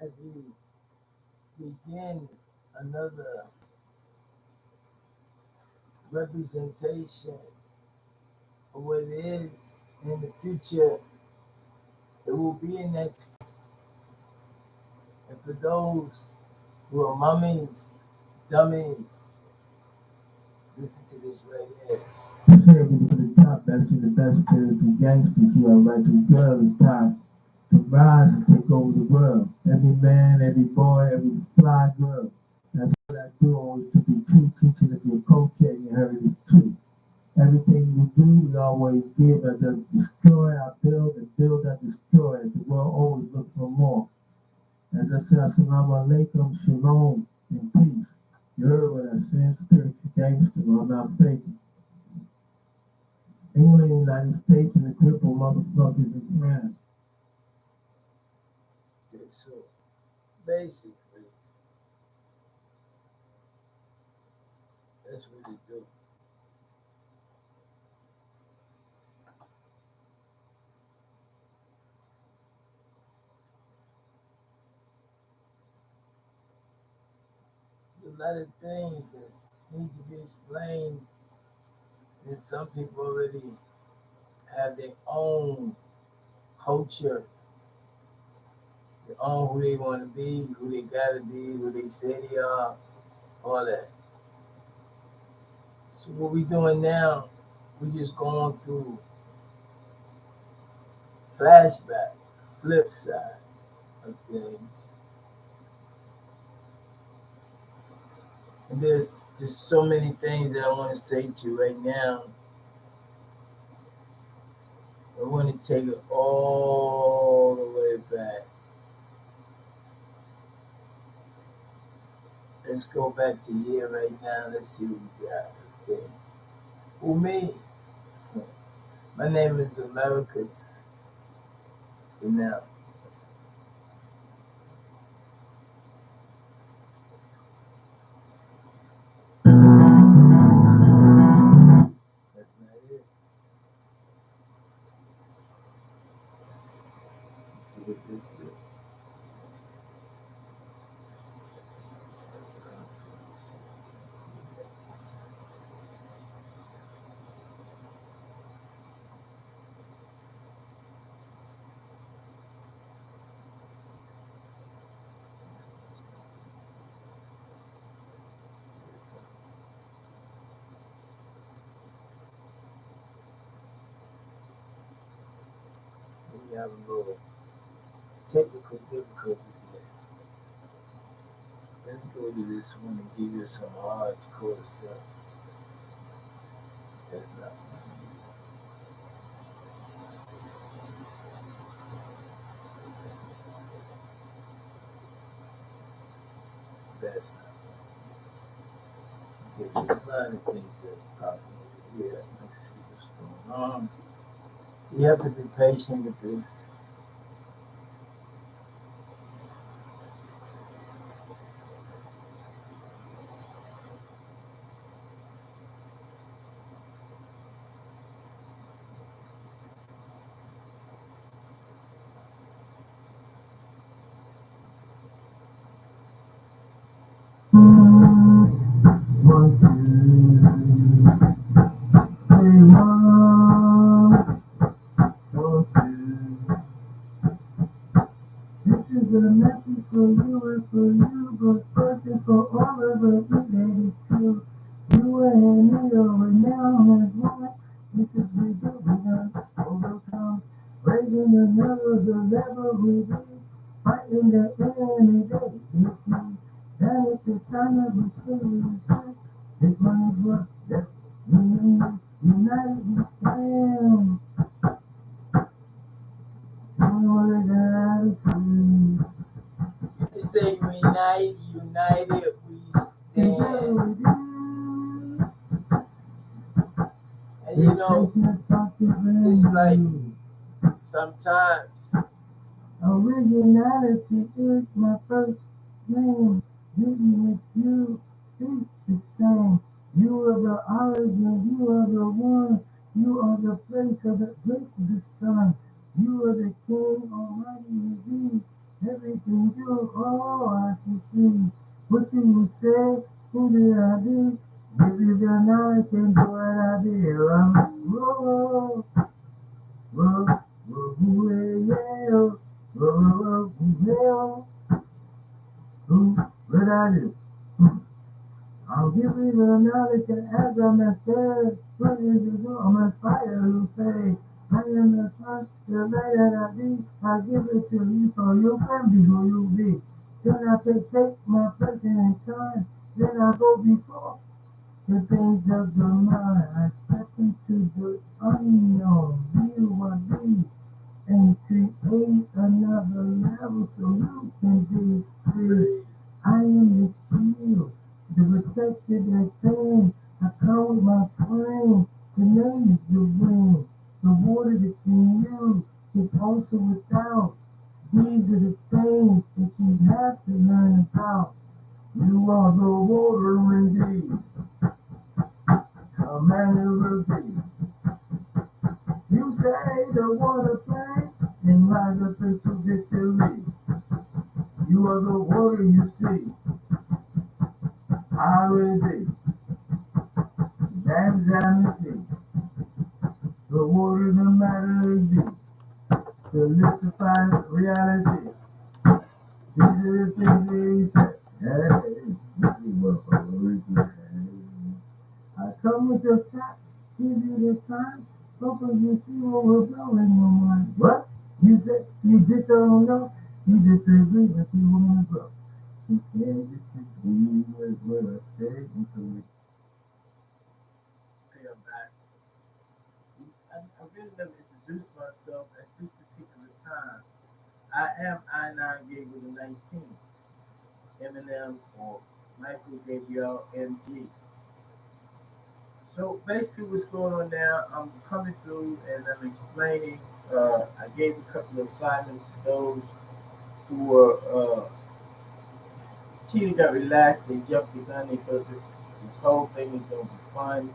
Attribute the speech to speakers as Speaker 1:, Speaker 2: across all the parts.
Speaker 1: as we begin another representation of what it is in the future. It will be in that script. And for those who are mummies, dummies, listen to this right here.
Speaker 2: Serving to the top, best of the best spiritual gangsters who are righteous girls. It's time to rise and take over the world. Every man, every boy, every fly girl. That's what I do, always to be true, teaching if you're culture and you heard it is true. Everything we do, we always give. I just destroy, I build, and build, I destroy. The world always looks for more. As I said, assalamu alaikum, shalom, and peace. You heard what I said, spiritual gangster, I'm not faking. England, United States, and the crippled motherfuckers in France.
Speaker 1: Okay, so basically, that's what they do. There's a lot of things that need to be explained, and some people already have their own culture, their own who they want to be, who they gotta be, who they say they are, all that. So what we doing now, we just going through flashback, flip side of things. And there's just so many things that I want to say to you right now. I want to take it all the way back. Let's go back to here right now. Let's see what we got. Okay. Who me? My name is Americas for now. That's not it. Let's see what this do. We have a little technical difficulties here. Let's go to this one and give you some hardcore stuff. That's not funny. That's not funny. There's a lot of things that's popping over here. Let's see what's going on. You have to be patient with this.
Speaker 2: One, two, three, one, two. This is a message for you and for you, but first it's for all of us. That is true. You and me are now as one. This is we do. We done overcome, raising another the level we be, fighting the enemy day. You see, that at the time of we still we. This one is what that's united we stand. All that attitude.
Speaker 1: They say united we stand. And you know, it's like sometimes
Speaker 2: originality is my first name. Living with you is the same. You are the origin, you are the one, you are the place of the sun. You are the king almighty indeed. Every everything you. Oh, I see. What you say? Who did I be? Give you the knowledge and do what I did. Whoa, whoa, whoa, whoa, yeah, whoa, whoa, whoa, yeah, what I do? I'll give you the knowledge and as a message, what is your Messiah who say, I am the son, the light that I be, I give it to you so you can be who you be. Then I take my place in time, then I go before the things of the mind. I step into the unknown, view what be, and create another level so you can be free. I am the shield, the protector that's pain. I come with my flame. The name is the wind. The water that's in you is also without. These are the things that you have to learn about. You are the water indeed. A man who will be. You say the water play and rise up into victory. You are the water you see. I will be. Zam you see. The water the matter is deep. Solidifies reality. These are the things we say. Hey, this is what we do. I come with the facts, give you the time. Hopefully you see what we're blowing your mind. What? You said you just don't know? You disagree, but you want to grow. You can't disagree with what I say until we pay back. I really never introduced myself at this particular time. I am I-9 gave with a 19. Eminem or Michael gave y'all MG. So basically, what's going on now? I'm coming through and I'm explaining. I gave a couple of assignments to those who were cheated, got relaxed, they jumped the gun. They thought this whole thing was going to be fun.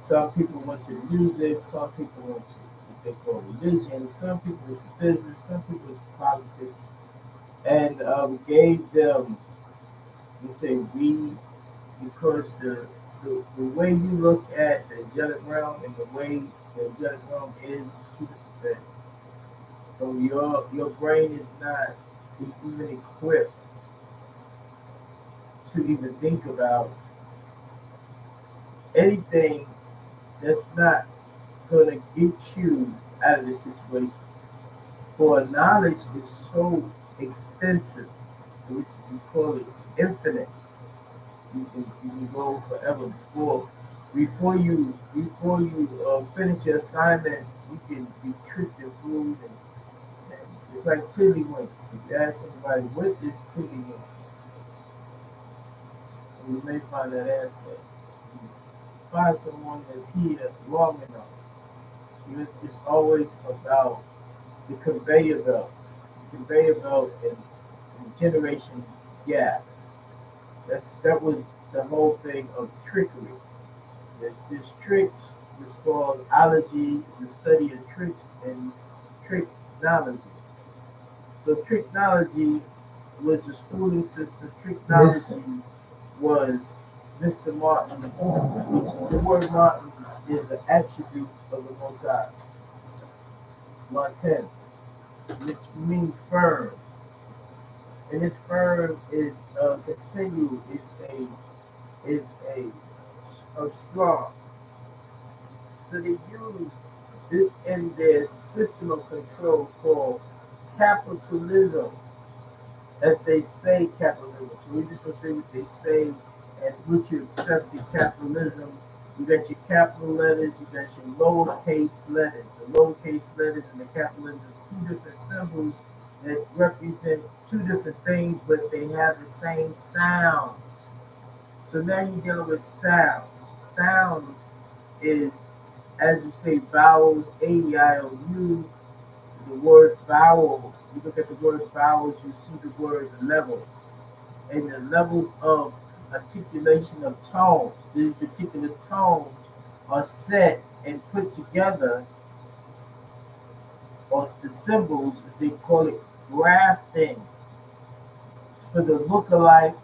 Speaker 2: Some people went to music. Some people went to what they call religion. Some people went to business. Some people went to politics. And gave them, you say we, because the way you look at the angelic realm and the way the angelic realm is two different things. So your brain is not even equipped to even think about anything that's not gonna get you out of the situation. For knowledge is so extensive, which we call it infinite. You can go forever before you finish your assignment. You can be tricked and fooled, and it's like tiddlywinks. If you ask somebody what is tiddlywinks, you may find that answer. Find someone that's here long enough. It's always about the conveyor belt, and generation gap. That was the whole thing of trickery. There's tricks. It's called ology. It's the study of tricks and tricknology. So tricknology was the schooling system.
Speaker 1: Listen,
Speaker 2: Tricknology was Mr. Martin, which the word Martin is an attribute of the Most High. Martin, which means firm. And this firm is continued, is a strong. So they use this in their system of control called capitalism, as they say capitalism. So we're just gonna say what they say, and what you accept the capitalism. You got your capital letters, you got your lowercase letters. The lowercase letters and the capital letters are two different symbols that represent two different things, but they have the same sounds. So now you're dealing with sounds. Sounds is, as you say, vowels, A, E, I, O, U. The word vowels, you look at the word vowels, you see the word levels. And the levels of articulation of tones. These particular tones are set and put together, or the symbols, as they call it, grafting.
Speaker 1: for the look-alike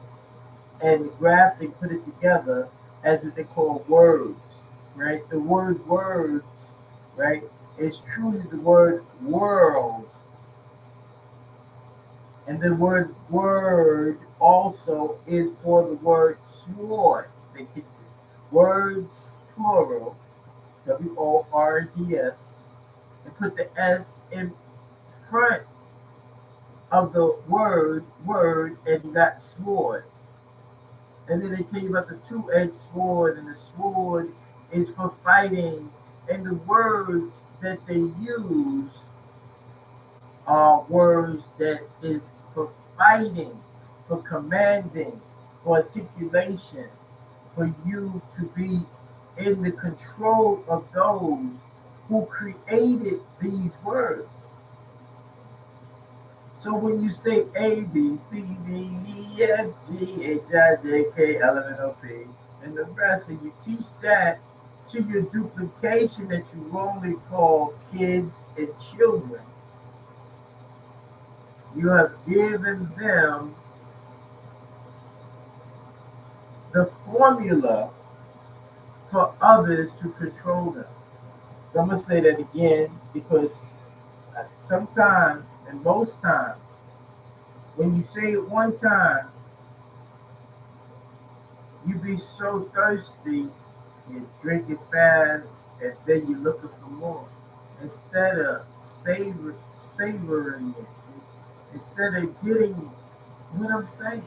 Speaker 1: and graphic put it together as what they call words, right? The word words, right, is truly the word world. And the word word also is for the word sword. They take words plural, words, and put the S in front of the word, and you got sword. And then they tell you about the two-edged sword, and the sword is for fighting. And the words that they use are words that is for fighting, for commanding, for articulation, for you to be in the control of those who created these words. So when you say A, B, C, D, E, F, G, H, I, J, K, L, M, N, O, P, and the rest, and you teach that to your duplication that you wrongly call kids and children, you have given them the formula for others to control them. So I'm going to say that again because sometimes, and most times, when you say it one time, you be so thirsty, you drink it fast, and then you're looking for more. Instead of savoring it, instead of getting what I'm saying.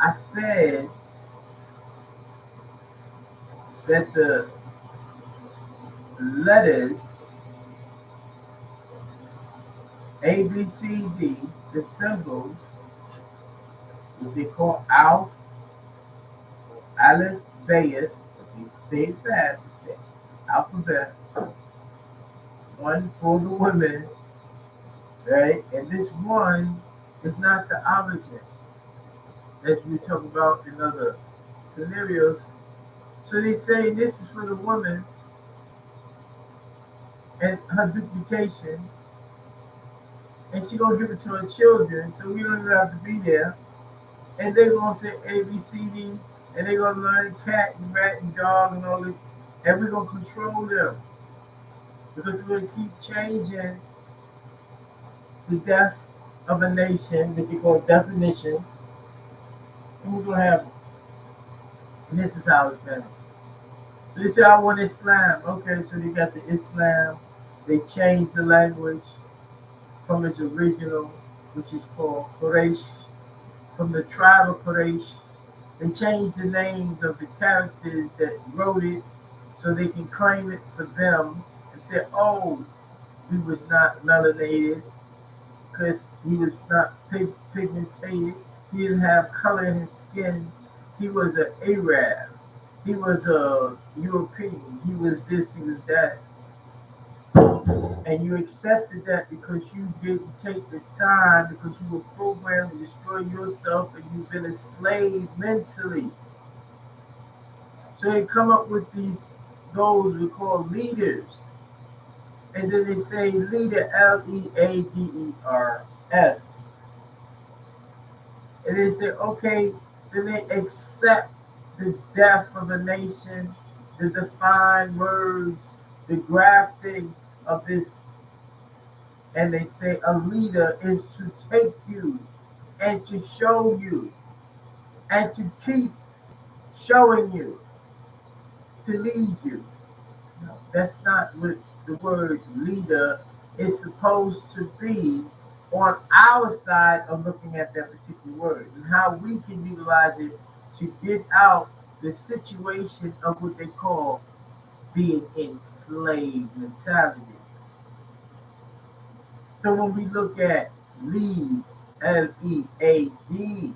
Speaker 1: I said that the letters A, B, C, D, the symbols, is it called Alf, Aleph, Bayet, if you say it fast, you say alphabet, one for the women, right? And this one is not the origin, as we talk about in other scenarios. So they say this is for the woman and her duplication, and she gonna give it to her children, so we don't even have to be there. And they're gonna say A, B, C, D, and they're gonna learn cat and rat and dog and all this, and we're gonna control them because we're gonna keep changing the death of a nation, which you call definitions, and we're gonna have, and this is how it's been. So they say, I want Islam. Okay, so they got the Islam. They changed the language from its original, which is called Quraysh, from the tribe of Quraysh. They changed the names of the characters that wrote it so they can claim it for them and say, oh, he was not melanated because he was not pigmented. He didn't have color in his skin. He was an Arab. He was a European. He was this, he was that. And you accepted that because you didn't take the time, because you were programmed to destroy yourself and you've been a slave mentally. So they come up with those we call leaders. And then they say leader, Leaders. And they say, okay, then they accept the death of a nation, the defined words, the grafting of this. And they say a leader is to take you and to show you and to keep showing you, to lead you. No, that's not what the word leader is supposed to be on our side of looking at that particular word and how we can utilize it to get out the situation of what they call being enslaved mentality. So when we look at lead, Lead,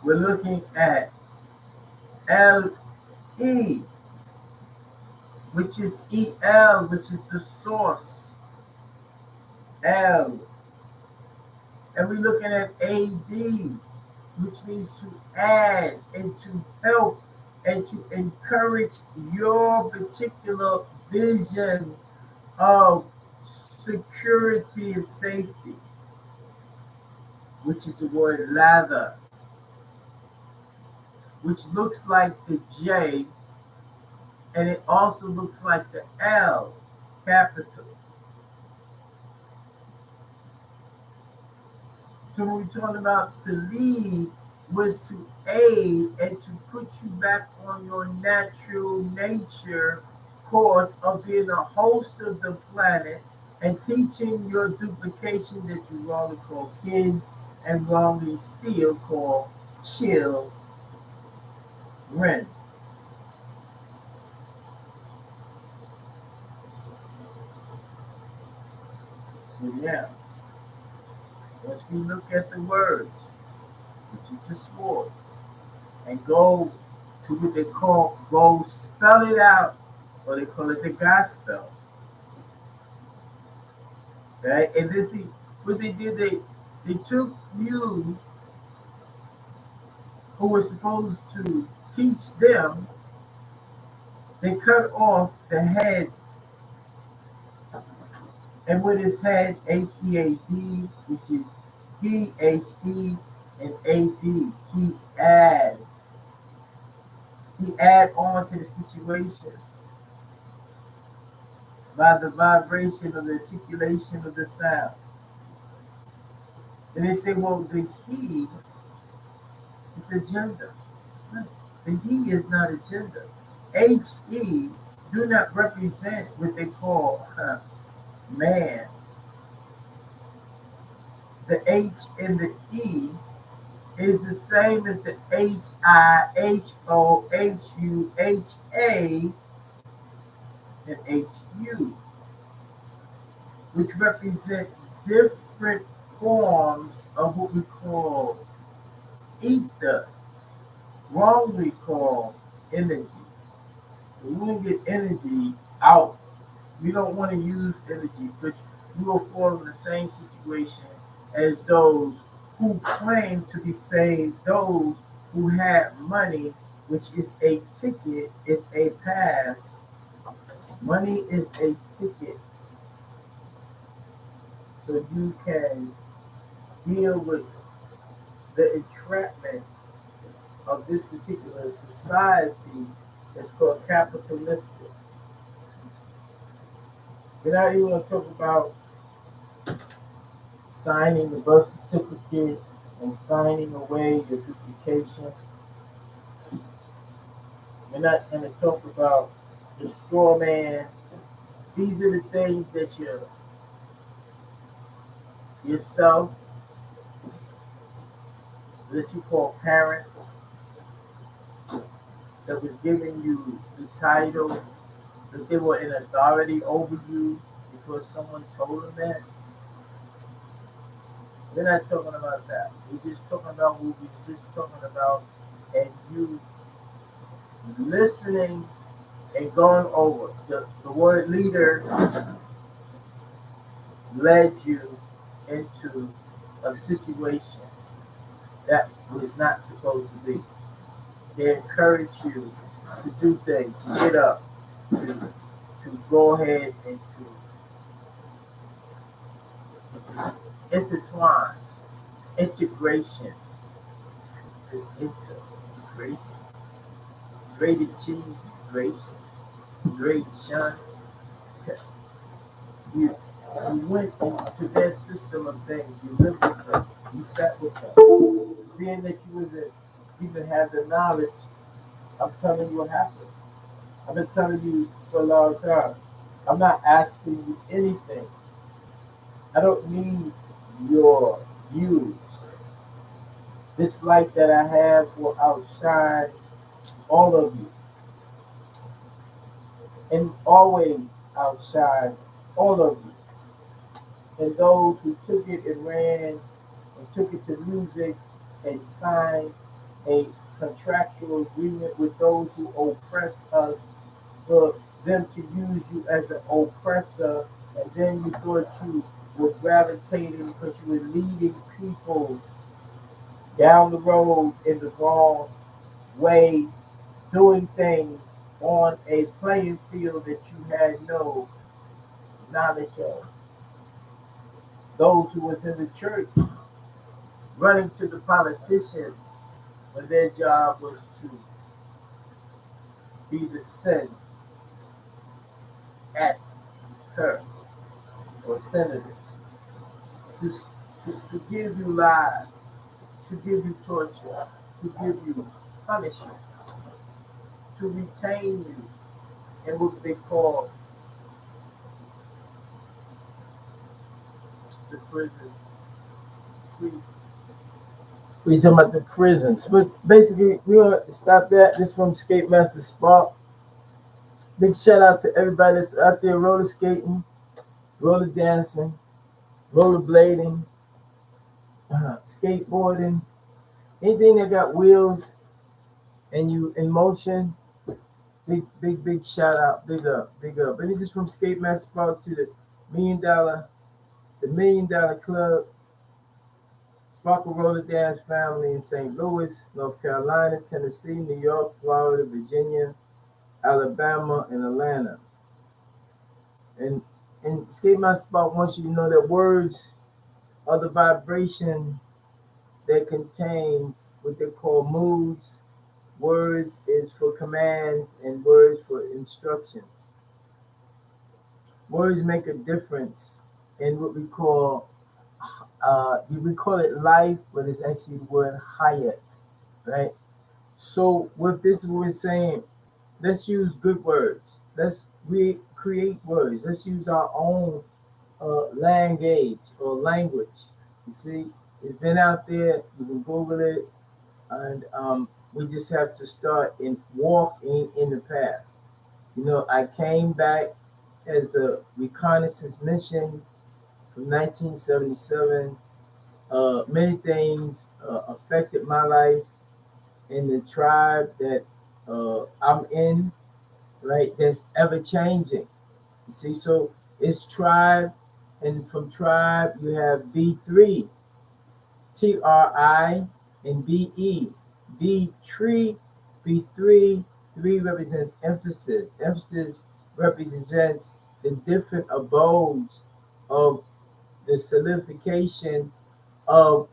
Speaker 1: we're looking at LE, which is EL, which is the source, L. And we're looking at AD, which means to add and to help and to encourage your particular vision of security and safety, which is the word lather, which looks like the J, and it also looks like the L, capital. So when we're talking about to lead was to aid and to put you back on your natural nature course of being a host of the planet and teaching your duplication that you wrongly call kids and wrongly still call children. So yeah, once we look at the words, which is the swords, and go to what they call, go spell it out, or they call it the gospel, right? And this is what they did. They took you who were supposed to teach them. They cut off the heads, and with his head, HEAD, which is HE and AD. He add on to the situation by the vibration of the articulation of the sound. And they say, well, the he is a gender. No, the he is not a gender. HE do not represent what they call man. The H and the E is the same as the HIHOHUHA and HU, which represent different forms of what we call ether, wrongly called energy. So we want to get energy out. We don't want to use energy because we will fall in the same situation as those who claim to be saved, those who have money, which is a ticket, is a pass. Money is a ticket so you can deal with the entrapment of this particular society that's called capitalistic. We're not even going to talk about signing the birth certificate and signing away your duplication. We're not going to talk about the straw man. These are the things that yourself, that you call parents, that was giving you the title, that they were in authority over you because someone told them that. We're not talking about that. We're just talking about what we're just talking about, and you listening and going over. The word leader led you into a situation that was not supposed to be. They encourage you to do things, to get up, to go ahead and to intertwine, integration, integration, great achievement, great shine. You you went to their system of things. You lived with them. You sat with them. Being that you wasn't even have the knowledge, I'm telling you what happened. I've been telling you for a long time. I'm not asking you anything. I don't need your views. This light that I have will outshine all of you and always outshine all of you. And those who took it and ran and took it to music and signed a contractual agreement with those who oppress us for them to use you as an oppressor, and then you thought you were gravitating because you were leading people down the road in the wrong way, doing things on a playing field that you had no knowledge of. Those who was in the church running to the politicians when their job was to be the sin at her or senators, to, to give you lies, to give you torture, to give you punishment, to retain you in what they call the prisons. We talking about the prisons, but basically we're gonna stop that. This from Skate Master Spark. Big shout out to everybody that's out there roller skating, roller dancing, roller blading, skateboarding, anything that got wheels and you in motion. Big shout out, big up, big up. And this from Skate Master Spark to the Million Dollar Club, Sparkle Roller Dance family in St. Louis, North Carolina, Tennessee, New York, Florida, Virginia, Alabama, and Atlanta. And Skate Master Spark wants you to know that words are the vibration that contains what they call moods. Words is for commands and words for instructions. Words make a difference in what we call it life, but it's actually the word hayat, right? So with this, we're saying, let's use good words. Let's create words. Let's use our own language or language. You see, it's been out there. You can Google it, and we just have to start in walking in the path. You know, I came back as a reconnaissance mission from 1977. Many things affected my life in the tribe that I'm in, right? That's ever changing. You see, so it's tribe, and from tribe you have B3, TRI, and BE. B tree, B3, three represents emphasis. Emphasis represents the different abodes of the solidification of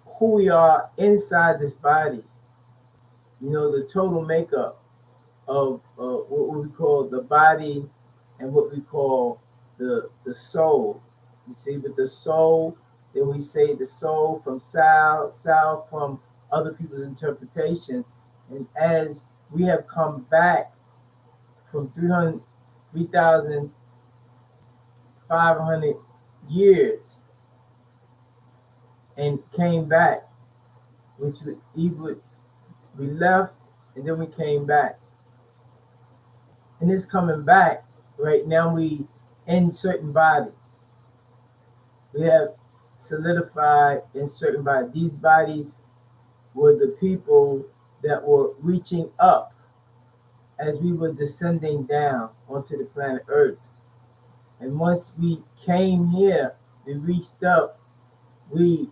Speaker 1: who we are inside this body. You know, the total makeup of what we call the body and what we call the soul. You see, with the soul, then we say the soul from soul from other people's interpretations. And as we have come back from 3,500 years and came back, which we left and then we came back. And it's coming back. Right now we in certain bodies. We have solidified in certain bodies. These bodies were the people that were reaching up as we were descending down onto the planet Earth. And once we came here, we reached up, we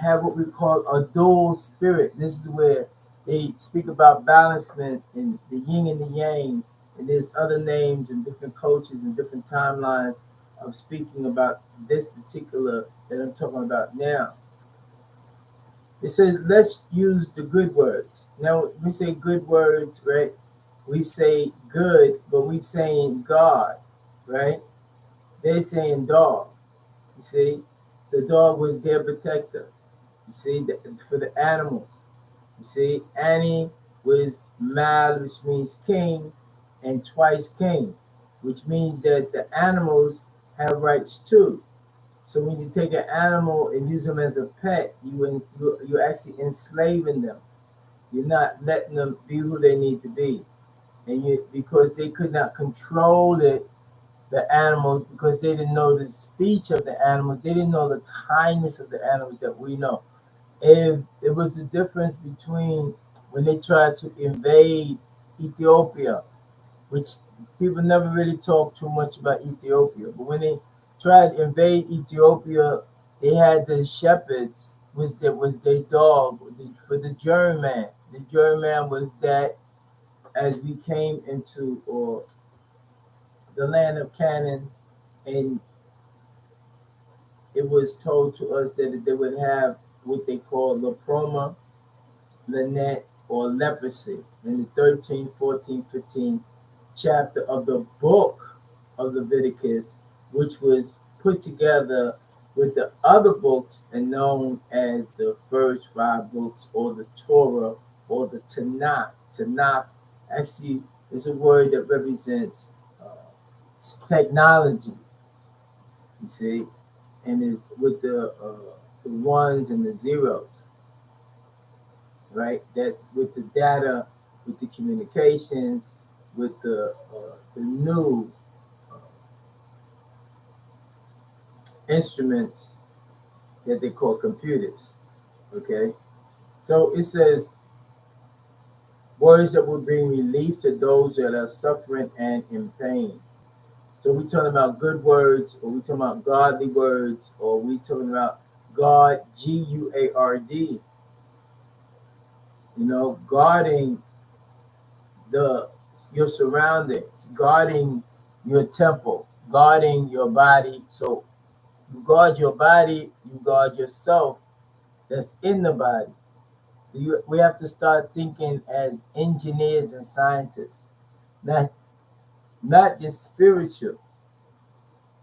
Speaker 1: have what we call a dual spirit. This is where they speak about balancement and the yin and the yang, and there's other names and different cultures and different timelines of speaking about this particular that I'm talking about now. It says, let's use the good words. Now, we say good words, right? We say good, but we saying God, right? They're saying dog. You see, the dog was their protector. You see, for the animals. You see, Annie was Mal, which means king, and twice king, which means that the animals have rights too. So when you take an animal and use them as a pet, you're actually enslaving them. You're not letting them be who they need to be, and because they could not control it, the animals, because they didn't know the speech of the animals, they didn't know the kindness of the animals that we know. If it was the difference between when they tried to invade Ethiopia, which people never really talk too much about Ethiopia, but when they tried to invade Ethiopia, they had the shepherds, was their dog for the German. The German was that as we came into or the land of Canaan, and it was told to us that they would have what they call leproma, Lynette, or leprosy in the 13th, 14th, 15th chapter of the book of Leviticus, which was put together with the other books and known as the first five books, or the Torah, or the Tanakh. Tanakh actually is a word that represents technology, you see, and is with the ones and the zeros, right? That's with the data, with the communications, with the new instruments that they call computers. Okay, so it says words that will bring relief to those that are suffering and in pain. So we talking about good words, or we talking about godly words, or we talking about God, Guard. Guarding the your surroundings, guarding your temple, guarding your body. So you guard your body, you guard yourself that's in the body. So we have to start thinking as engineers and scientists, not not just spiritual.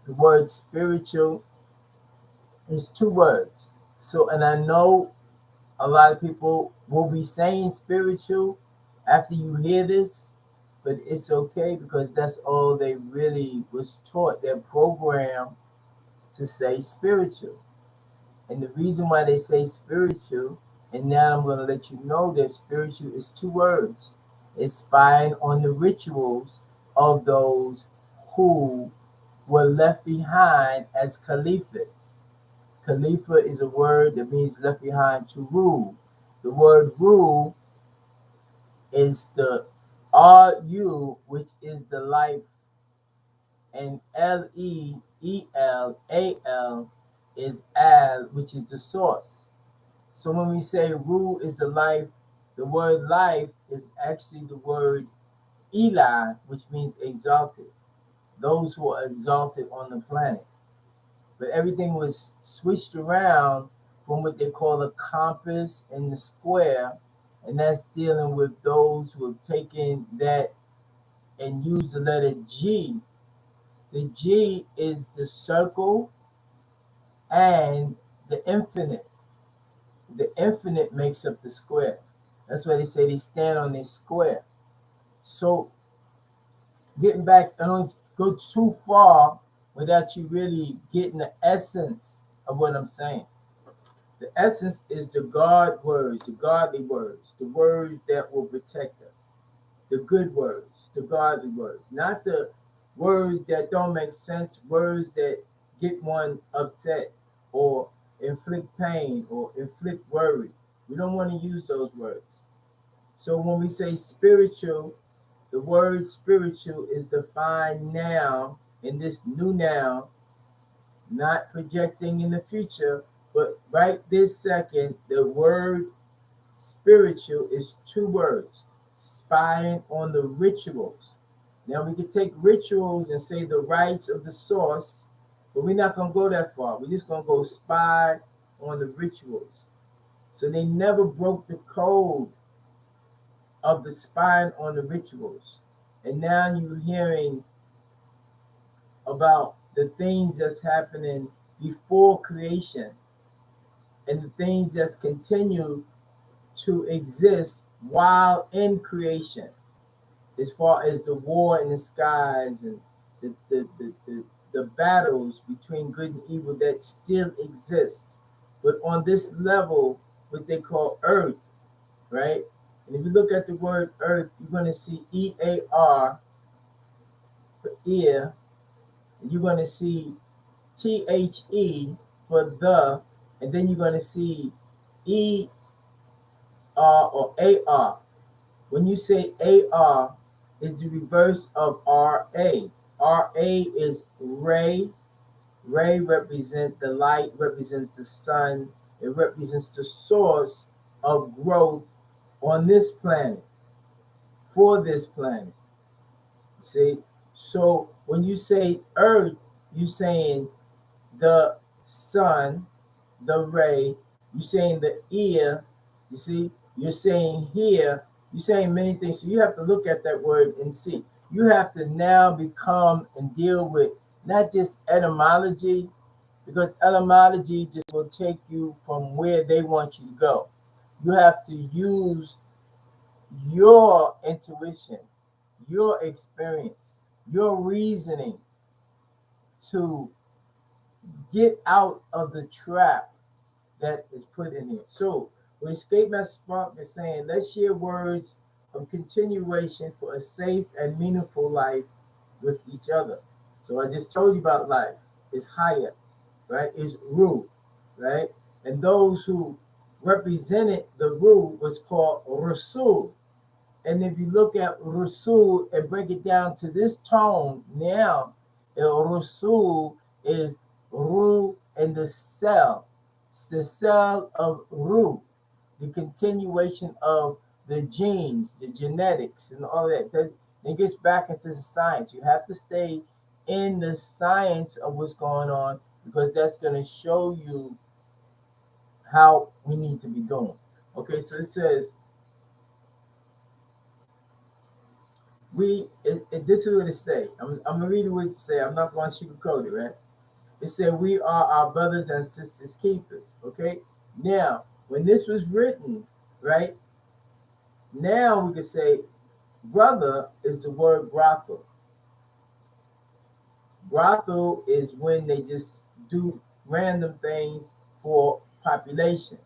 Speaker 1: The word spiritual is two words. So, and I know a lot of people will be saying spiritual after you hear this, but it's okay because that's all they really was taught. They're programmed to say spiritual. And the reason why they say spiritual, and now I'm going to let you know that spiritual is two words. It's spying on the rituals of those who were left behind as caliphs. Khalifa is a word that means left behind to rule. The word rule is the RU, which is the life, and LEELAL is Al, which is the source. So when we say rule is the life, the word life is actually the word Eli, which means exalted. Those who are exalted on the planet. But everything was switched around from what they call a compass and the square, and that's dealing with those who have taken that and used the letter G. The G is the circle and the infinite. The infinite makes up the square. That's why they say they stand on a square. So getting back, I don't go too far without you really getting the essence of what I'm saying. The essence is the God words, the godly words, the words that will protect us, the good words, the godly words, not the words that don't make sense, words that get one upset or inflict pain or inflict worry. We don't want to use those words. So when we say spiritual, the word spiritual is defined now in this new now, not projecting in the future, but right this second, the word spiritual is two words, spying on the rituals. Now we can take rituals and say the rights of the source, but we're not going to go that far. We're just going to go spy on the rituals. So they never broke the code of the spying on the rituals. And now you're hearing about the things that's happening before creation and the things that's continued to exist while in creation, as far as the war in the skies and the battles between good and evil that still exists. But on this level, what they call earth, right? And if you look at the word earth, you're going to see EAR for ear, and you're going to see THE for the, and then you're going to see ER or AR. When you say AR, is the reverse of RA. RA is ray. Ray represents the light, represents the sun. It represents the source of growth on this planet, for this planet. See? So when you say earth, you're saying the sun, the ray, you're saying the ear, you see, you're saying here, you're saying many things. So you have to look at that word and see. You have to now become and deal with not just etymology, because etymology just will take you from where they want you to go. You have to use your intuition, your experience, your reasoning to get out of the trap that is put in here. So, when Escape Master Spark is saying, let's share words of continuation for a safe and meaningful life with each other. So, I just told you about life. It's Hayat, right? It's Ru, right? And those who represented the Ru was called Rasul. And if you look at Rasul and break it down to this tone now, Rasul is Ru and the cell. It's the cell of Ru, the continuation of the genes, the genetics, and all that. It gets back into the science. You have to stay in the science of what's going on, because that's going to show you how we need to be doing. Okay, so it says, this is what it say. I'm gonna read it what it say. I'm not gonna sugarcoat it, right? It said, we are our brothers and sisters keepers. Okay. Now, when this was written, right? Now we can say brother is the word brothel. Brothel is when they just do random things for population.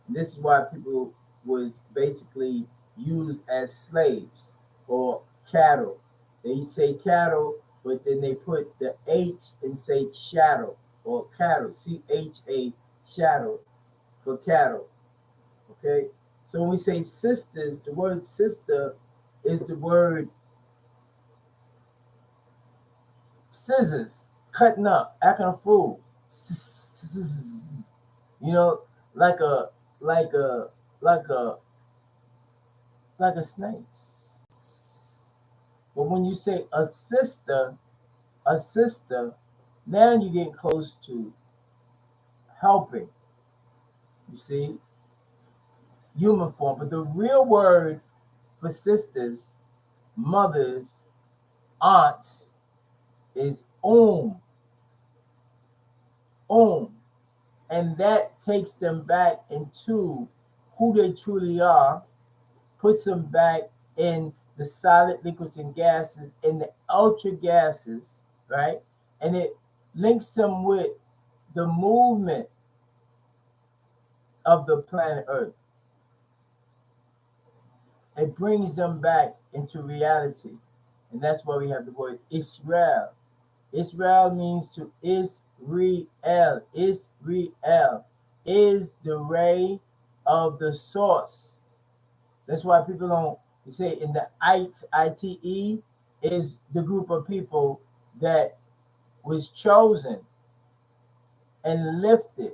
Speaker 1: This is why people was basically used as slaves or cattle. They say cattle, but then they put the H and say shadow or cattle, CHA, shadow for cattle. Okay. So when we say sisters, the word sister is the word scissors, cutting up, acting a fool. You know, like a like a like a like a snake. But when you say a sister, now you're getting close to helping. You see, human form. But the real word for sisters, mothers, aunts is om, and that takes them back into who they truly are, puts them back in the solid liquids and gases, in the ultra gases, right? And it links them with the movement of the planet Earth. It brings them back into reality. And that's why we have the word Israel. Israel means to Israel. Israel is the ray of the source. That's why people don't say in the ITE is the group of people that was chosen and lifted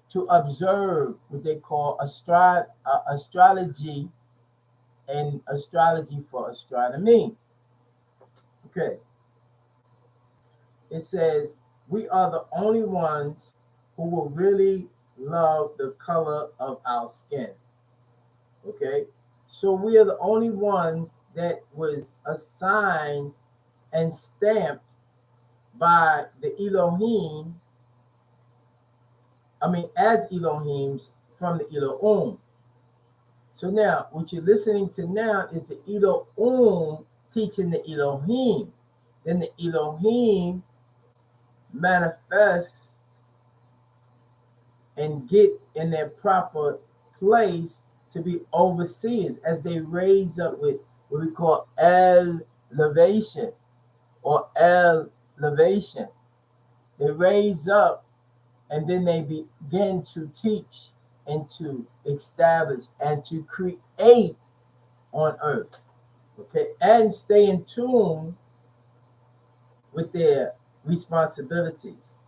Speaker 1: to observe what they call astrology and astrology for astronomy. Okay. It says, we are the only ones who will really love the color of our skin. Okay. So we are the only ones that was assigned and stamped by the Eloheem, as Eloheems from the Elohuum. So now, what you're listening to now is the Elohuum teaching the Eloheem. Then the Eloheem manifests and get in their proper place to be overseers as they raise up with what we call elevation or elevation. They raise up and then they begin to teach and to establish and to create on earth. Okay, and stay in tune with their responsibilities.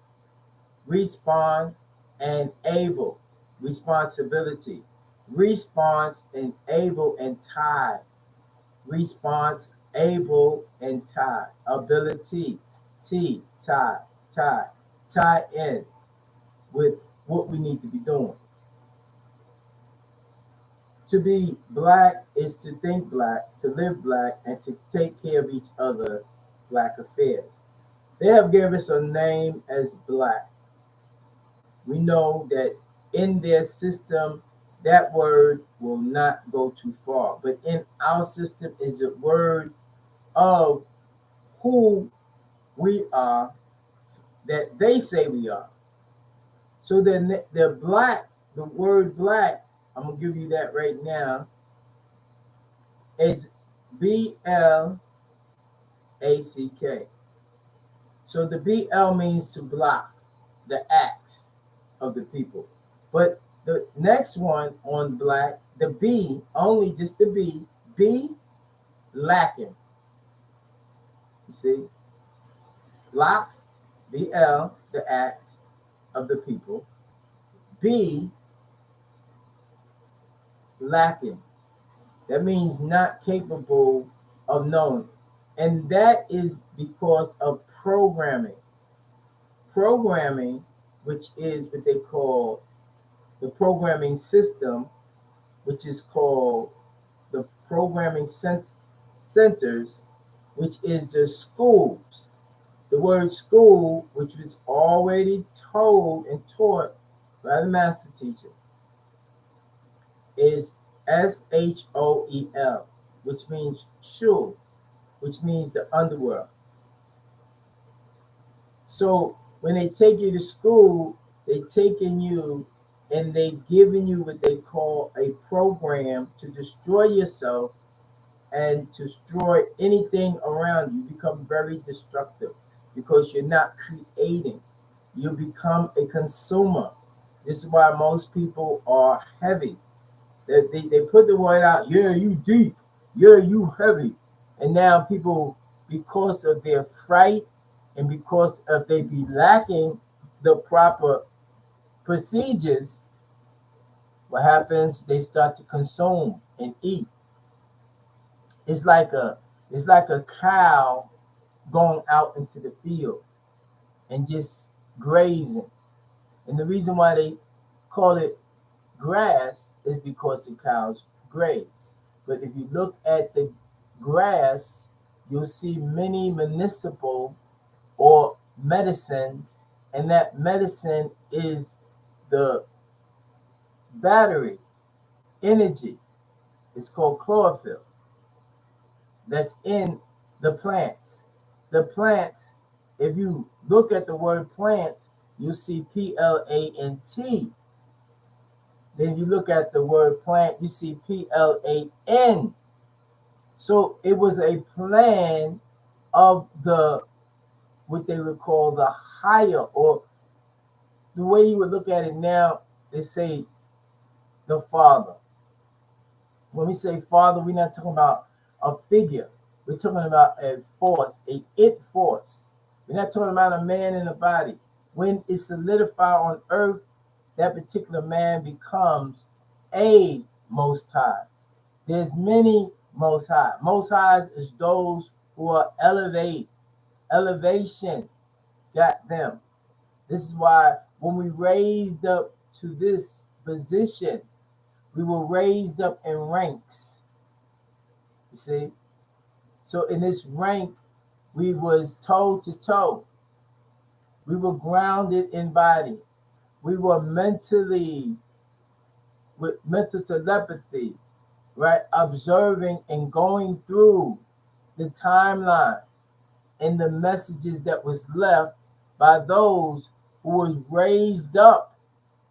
Speaker 1: Respond and able, responsibility. Response and able and tie. Response able, and tie. Ability, tie in with what we need to be doing. To be black is to think black, to live black, and to take care of each other's black affairs. They have given us a name as black. We know that in their system, that word will not go too far. But in our system is a word of who we are that they say we are. So then the black, the word black, I'm gonna give you that right now, is BLACK. So the BL means to block the acts of the people. But the next one on black, the B, only just the B lacking. You see? Block, BL, the act of the people. B, lacking. That means not capable of knowing. And that is because of programming. Programming, which is what they call the programming system, which is called the programming centers, which is the schools. The word school, which was already told and taught by the master teacher, is SHOEL, which means shul, which means the underworld. So when they take you to school, they taking you and they giving you what they call a program to destroy yourself and to destroy anything around you. Become very destructive because you're not creating. You become a consumer. This is why most people are heavy. They put the word out, yeah, you deep, yeah, you heavy. And now people, because of their fright and because of they be lacking the proper procedures, what happens? They start to consume and eat. It's like a cow going out into the field and just grazing. And the reason why they call it grass is because the cows graze. But if you look at the grass, you'll see many municipal or medicines, and that medicine is the battery energy. It's called chlorophyll that's in the plants. The plants, if you look at the word plants, you'll see PLANT. Then you look at the word plant, you see PLAN. So it was a plan of the what they would call the higher, or the way you would look at it now, they say the Father. When we say Father, we're not talking about a figure. We're talking about a force, a it force. We're not talking about a man in a body. When it's solidified on earth, that particular man becomes a most high. There's many most high. Most highs is those who are elevation. Got them. This is why when we raised up to this position, we were raised up in ranks. You see? So in this rank, we was toe to toe. We were grounded in body. We were mentally, with mental telepathy, right? Observing and going through the timeline and the messages that was left by those who was raised up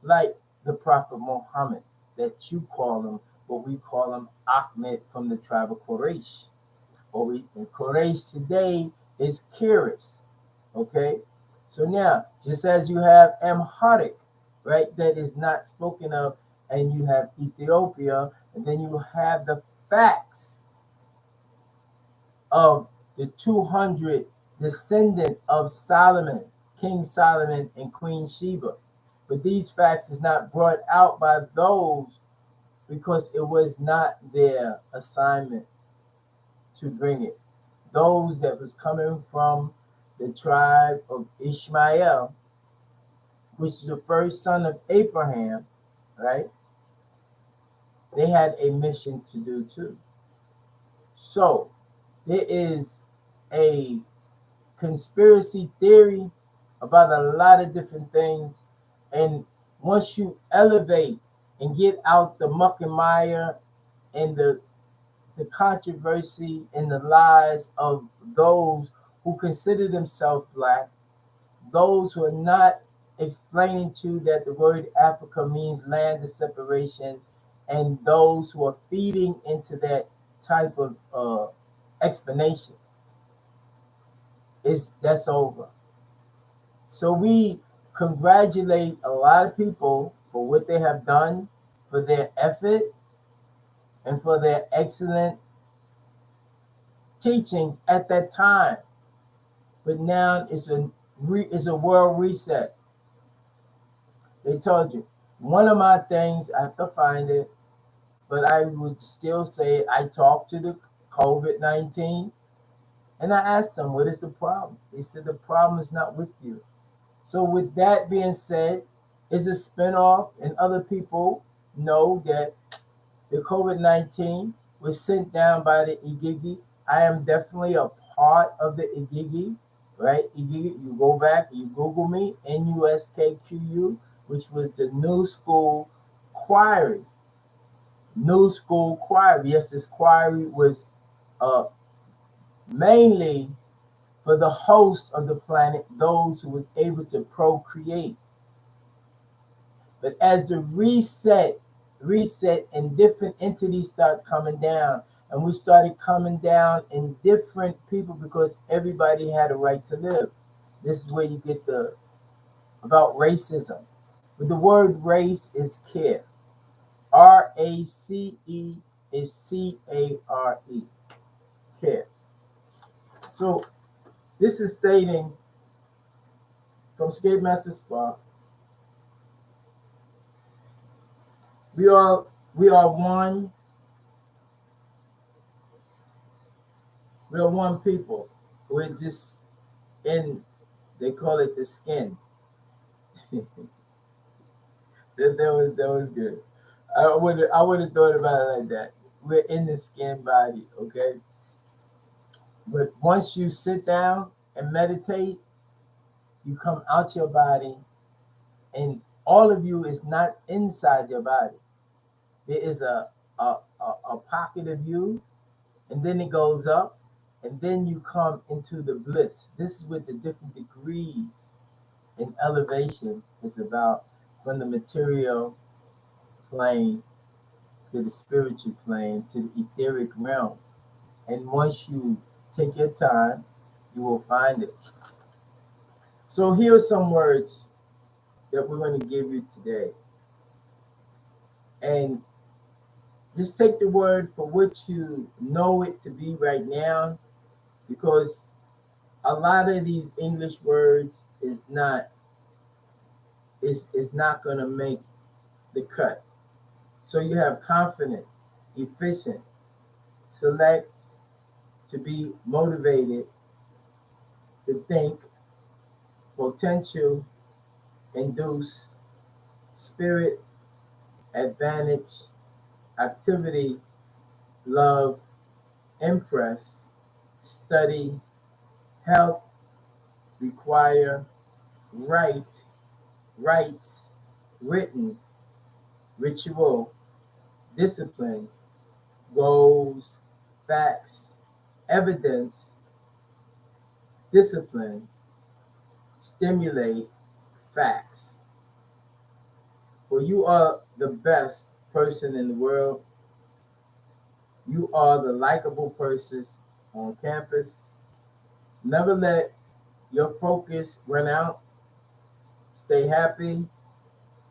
Speaker 1: like the Prophet Muhammad, that you call him, but we call him Ahmed from the tribe of Quraysh. Or Quraysh today is Kiris. Okay? So now, just as you have Amharic, right, that is not spoken of, and you have Ethiopia, and then you have the facts of the 200 descendant of Solomon, King Solomon and Queen Sheba. But these facts is not brought out by those because it was not their assignment to bring it. those that was coming from the tribe of Ishmael, which is the first son of Abraham, right? They had a mission to do too. So there is a conspiracy theory about a lot of different things. And once you elevate and get out the muck and mire and the controversy and the lies of those who consider themselves black, those who are not explaining to that the word Africa means land of separation, and those who are feeding into that type of explanation, that's over. So we congratulate a lot of people for what they have done, for their effort, and for their excellent teachings at that time. But now it's a world reset. They told you. One of my things, I have to find it, but I would still say I talked to the COVID-19 and I asked them, what is the problem? They said the problem is not with you. So with that being said, it's a spinoff, and other people know that the COVID-19 was sent down by the Igigi. I am definitely a part of the Igigi, right? Igigi, you go back, you Google me, NUSKQU, which was the New School Choir. New School Choir. Yes, this choir was uh, mainly for the hosts of the planet, those who was able to procreate. But as the reset and different entities start coming down, and we started coming down in different people because everybody had a right to live. This is where you get the about racism. But the word race is care. RACE is CARE. Care. So this is stating from Skate Master Spa, we are one. We are one people. We're just in, they call it the skin. that was good. I would have thought about it like that. We're in the skin body, okay? But once you sit down and meditate, you come out your body, and all of you is not inside your body. There is a pocket of you, and then it goes up, and then you come into the bliss. This is what the different degrees in elevation is about, from the material plane to the spiritual plane to the etheric realm. And once you take your time, you will find it. So here are some words that we're going to give you today. And just take the word for what you know it to be right now, because a lot of these English words is not going to make the cut. So you have confidence, efficient, select, to be motivated, to think, potential, induce, spirit, advantage, activity, love, impress, study, health, require, write, rights, written, ritual, discipline, goals, facts, evidence, discipline, stimulate, facts. For you are the best person in the world. You are the likable persons on campus. Never let your focus run out. Stay happy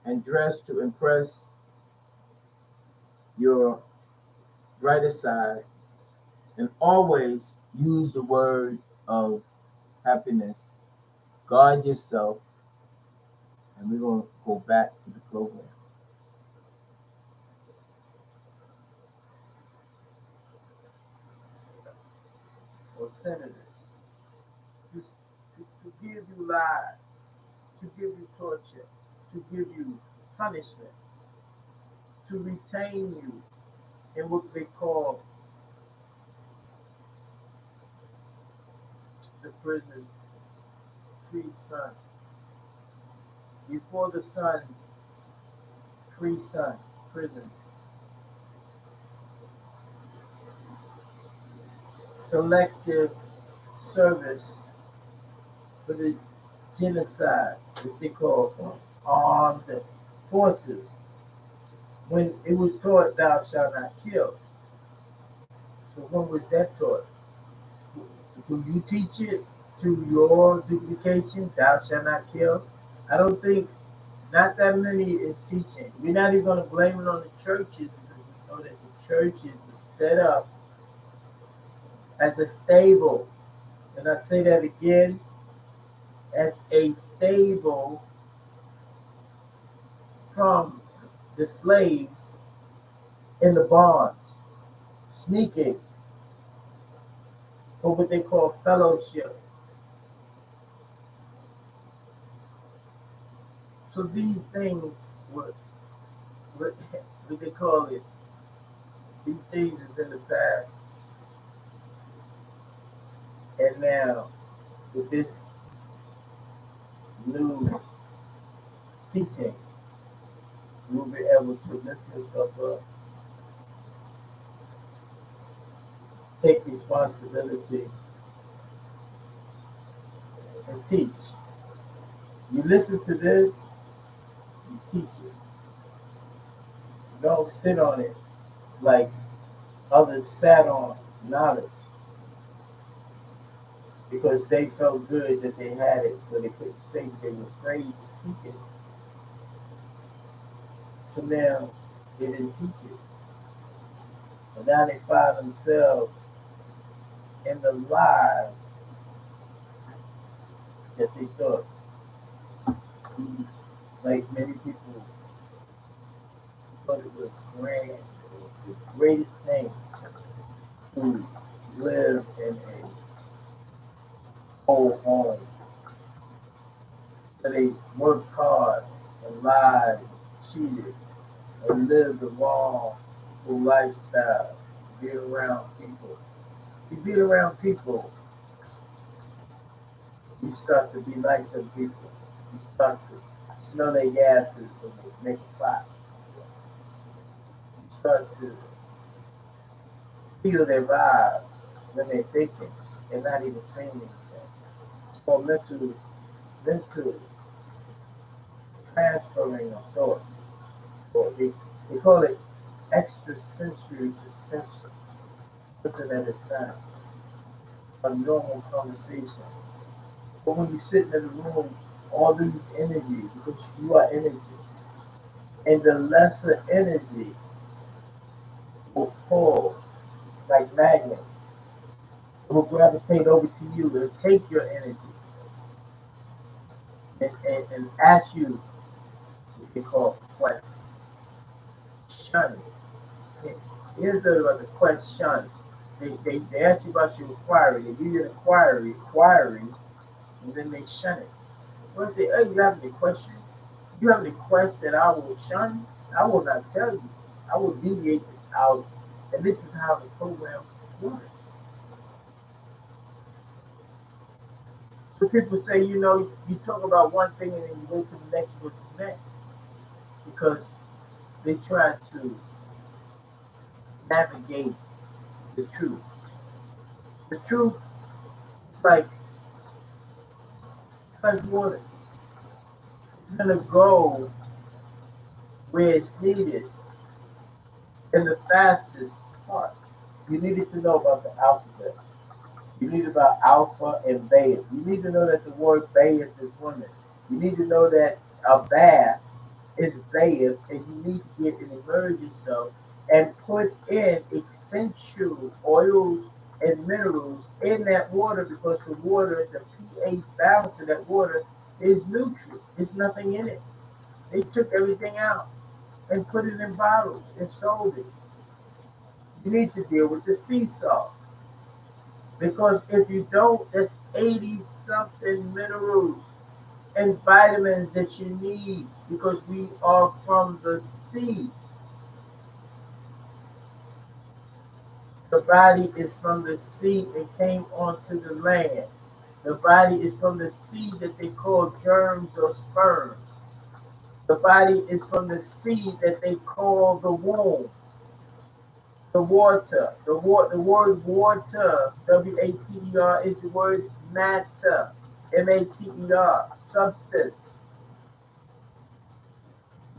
Speaker 1: and dress to impress your brighter side. And always use the word of happiness. Guard yourself. And we're going to go back to the program. or senators to give you lies, to give you torture, to give you punishment, to retain you in what they call the prison's free son. Before the son, free son, prison. Selective service for the genocide, that they call armed forces. When it was taught, thou shalt not kill. So when was that taught? Do you teach it to your duplication, thou shalt not kill? I don't think, not that many is teaching. We're not even going to blame it on the churches because we know that the churches was set up as a stable. And I say that again, as a stable from the slaves in the bonds, sneaking for what they call fellowship. So these things, what they call it, these things is in the past. And now, with this new teaching, you will be able to lift yourself up, take responsibility, and teach. You listen to this, you teach it. Don't sit on it like others sat on knowledge because they felt good that they had it, so they couldn't say that they were afraid to speak it. So now they didn't teach it. And now they find themselves in the lies that they thought. Like many people thought it was grand, it was the greatest thing to live in a whole home. So they worked hard and lied, cheated, and lived a wrongful lifestyle, being around people. You be around people, you start to be like them people. You start to smell their gases when they make a fire. You start to feel their vibes when they're thinking. They're not even saying anything. It's called mental transferring of thoughts. Or they call it extrasensory perception. Something that is not a normal conversation. But when you sit in the room, all these energies, because you are energy, and the lesser energy will pull like magnets. It will gravitate over to you. It'll take your energy and ask you what they call quest. Shun. Here's the question. They ask you about your inquiry. They give you an inquiry, and then they shun it. Well, say, oh, you have any question? You have any quest that I will shun? I will not tell you. I will deviate it out. And this is how the program works. So people say, you talk about one thing and then you go to the next, go to the next. Because they try to navigate the truth. The truth is it's like water. It's gonna go where it's needed in the fastest part. You needed to know about the alphabet. You need about alpha and beta. You need to know that the word beta is woman. You need to know that a bath is beta, and you need to get and immerse yourself and put in essential oils and minerals in that water because the water, the pH balance of that water is neutral. There's nothing in it. They took everything out and put it in bottles and sold it. You need to deal with the sea salt. Because if you don't, there's 80 something minerals and vitamins that you need because we are from the sea. The body is from the sea and came onto the land. The body is from the sea that they call germs or sperm. The body is from the sea that they call the womb, the water. The word water, water, is the word matter, matter, substance.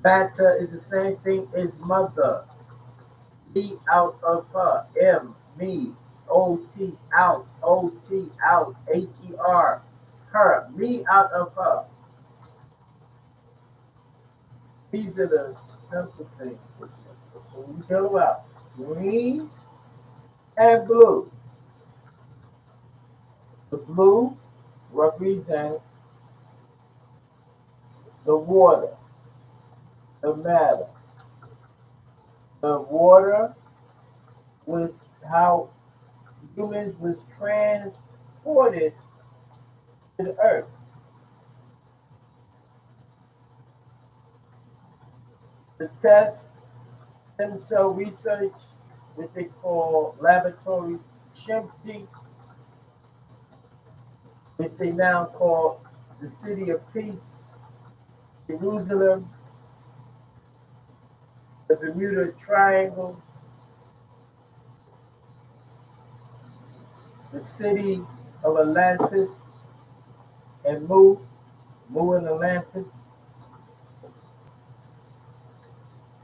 Speaker 1: Matter is the same thing as mother. Me out of her, me, ot out, her, me out of her. These are the simple things. So we tell about green and blue. The blue represents the water, the matter. The water was how humans was transported to the earth. The test stem cell research, which they call laboratory chimpanzee, which they now call the city of peace, Jerusalem, the Bermuda Triangle, the city of Atlantis, and Mu and Atlantis.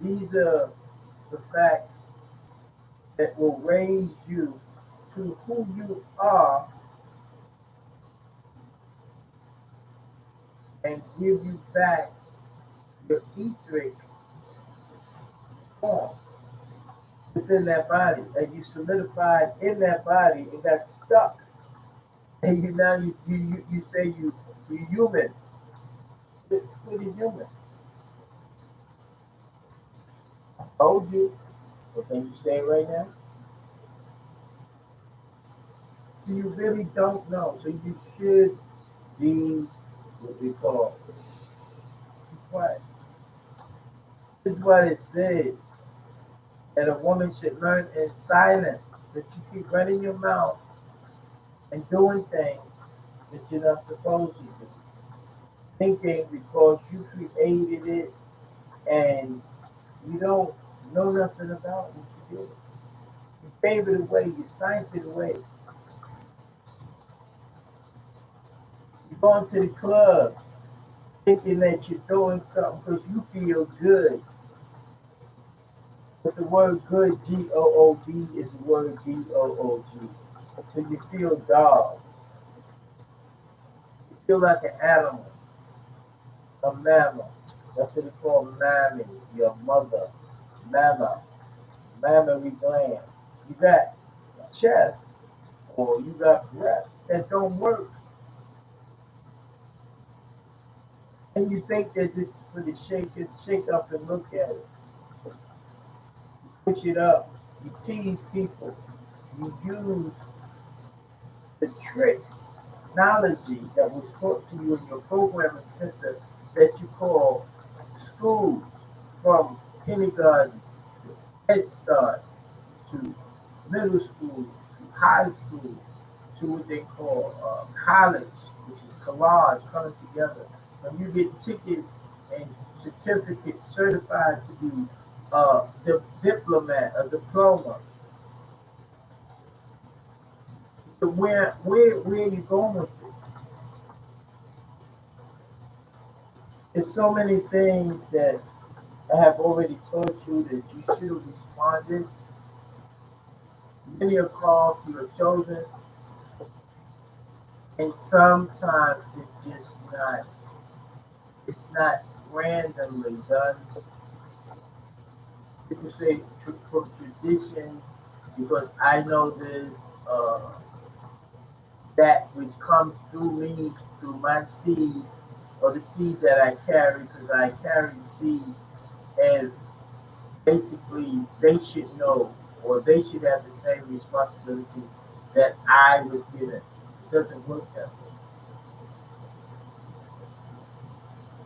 Speaker 1: These are the facts that will raise you to who you are and give you back your etheric form within that body. As you solidified in that body, it got stuck. And you now you say you human. What is human? I told you. What can you say right now? So you really don't know. So you should be what we call quiet. This is what it said that a woman should learn in silence. That you keep running your mouth and doing things that you're not supposed to do. Thinking because you created it and you don't know nothing about what you did. You gave it away, you signed it away. You go into the clubs thinking that you're doing something because you feel good. But the word good, G-O-O-D, is the word D-O-O-G. So you feel dog. You feel like an animal, a mammal. That's what they call mammy, your mother, mama, mammary gland. You got chest or you got breasts that don't work. And you think that this is for the shake up and look at it. Push it up. You tease people. You use the tricks, knowledge that was taught to you in your programming center that you call schools, from kindergarten to Head Start to middle school to high school to what they call college, which is collage coming together. When you get tickets and certificates certified to be the diplomat, a diploma. So where are you going with this? There's so many things that I have already taught you that you should have responded. Many are called, you are chosen, and sometimes it's not randomly done. People say from tradition because I know this, that which comes through me, through my seed, or the seed that I carry, because I carry the seed, and basically they should know, or they should have the same responsibility
Speaker 2: that I was given. It doesn't work that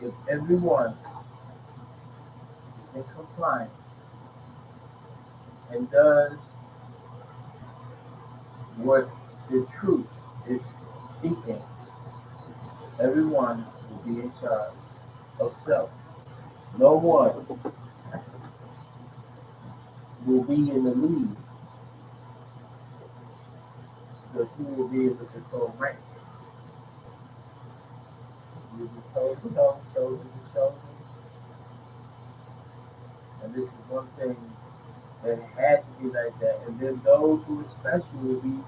Speaker 2: way. If everyone is in compliance and does what the truth is speaking, everyone will be in charge of self. No one will be in the lead, because who will be able to control ranks? You will be told to toe, shoulder to shoulder. And this is one thing that had to be like that. And then those who are special will be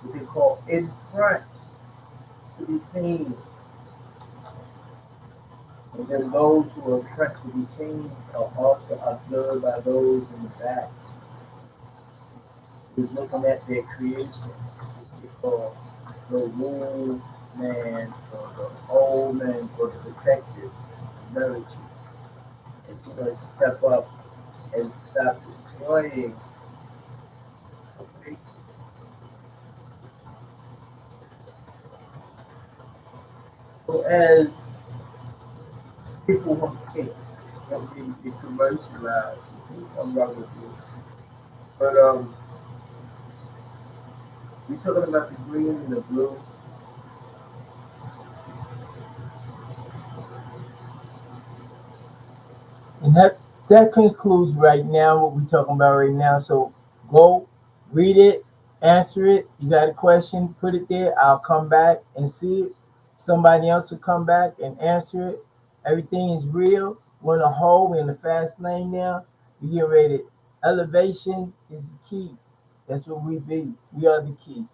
Speaker 2: what they call in front to be seen. And then those who are in front to be seen are also observed by those in the back who's looking at their creation, which they call the womb man or the old man or the protectors, the military. It's going to step up and stop destroying the creation. So as people want to be commercialized, I'm wrong with you. But we're talking about the green and the blue.
Speaker 1: And that concludes right now what we're talking about right now. So go read it, answer it. You got a question, put it there. I'll come back and see it. Somebody else will come back and answer it. Everything is real. We're in a hole. We're in the fast lane now. We get ready. Elevation is the key. That's what we be. We are the key.